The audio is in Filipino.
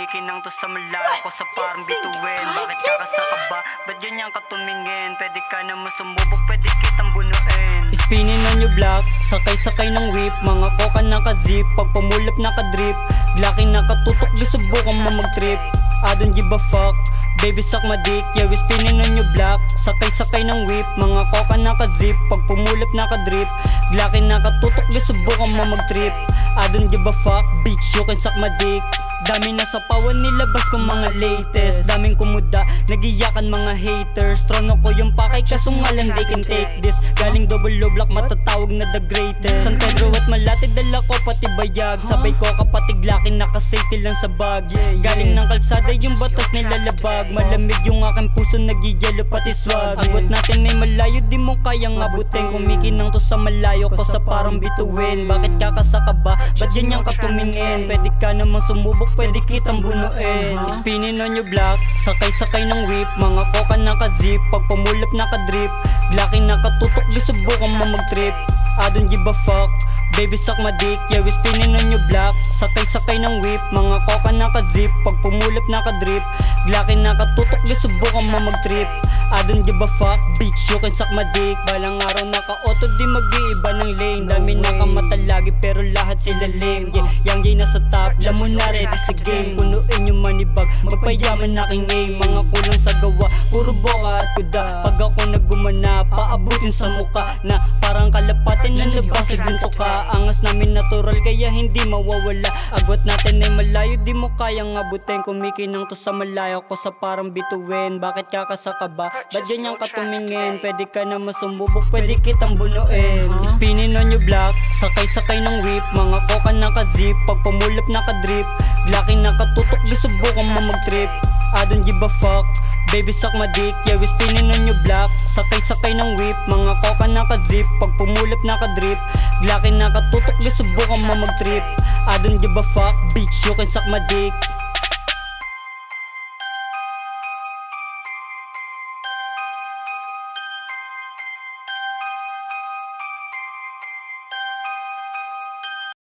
kumikinang to sa malayo ko sa parang bituin. Bakit ka kasaka ba? Ba't ganyan ka tumingin? Pwede ka naman sumubok, pwede kitang bunuin. Spinning on your block, sakay-sakay ng whip. Mga koka naka-zip, pag pumulap naka-drip. Glocking nakatutok, di subukan mo mag-trip. I don't give a fuck, baby suck my dick. Yeah, we spinning on your block, sakay-sakay ng whip. Mga koka naka-zip, pag pumulap naka-drip. Glocking nakatutok, di subukan mo mag-trip. I don't give a fuck, bitch, you can suck my dick. Dami na sa pawan nilabas ko mga latest. Daming kumuda, nagiyakan mga haters. Trono ko yung pakay kaso nga lang they can take this. Galing double low block, matatawag na the greatest. San Pedro at Malate, dala ko pati bayag. Sabay ko kapatid lakin, nakasafety lang sa bag. Galing ng kalsada yung batas nilalabag. Malamig yung aking puso, nagiyelo pati swag. Agot natin ay malayo, di mo kayang abutin. Kumikinang to sa malayo ko sa parang bituin. Bakit kakasaka ba? Ba't ganyan ka tumingin? Pwede ka namang sumubok, pwede kitang bunuin. Spinning on your block, sakay-sakay ng whip. Mga koka naka-zip, pag pumulap naka-drip. Glocking nakatutok, di subukan mo mag-trip. I don't give a fuck, baby suck my dick. Yeah, we spinning on your block, sakay-sakay ng whip. Mga koka naka-zip, pag pumulap naka-drip. Glocking nakatutok, di subukan mo mag-trip. I don't give a fuck, bitch, you can suck my dick. Balang araw naka-auto, di mag-iiba ng lane. Dami nakamata lagi, pero lahat sila lame. Yeah, yang gay nasa top, lamon na ready sa game. Punuin yung money bag, magpayaman aking aim. Mga kulang sa gawa, puro boka at kuda. Pag ako nagumana, paabutin sa muka. Na parang kalapatin na labas sa gunto ka. Angas namin natural, kaya hindi mawawala. Agwat natin ay malayo, di mo kayang abutin. Kumikinang to sa malayo ko sa parang bituin. Bakit kakasaka ba? Ba't ganyan ka tumingin? Pwede ka naman sumubok, pwede kitang bunuin. Spinning on your block, sakay-sakay ng whip. Mga koka naka-zip, pag pumulap naka-drip. Glocking nakatutok, di subukan mo mag-trip. I don't give a fuck, baby suck my dick. Yeah, we spinning on your block, sakay-sakay ng whip. Mga koka naka-zip, pag pumulap naka-drip. Glocking nakatutok, di subukan mo mag-trip. I don't give a fuck, bitch, you can suck my dick.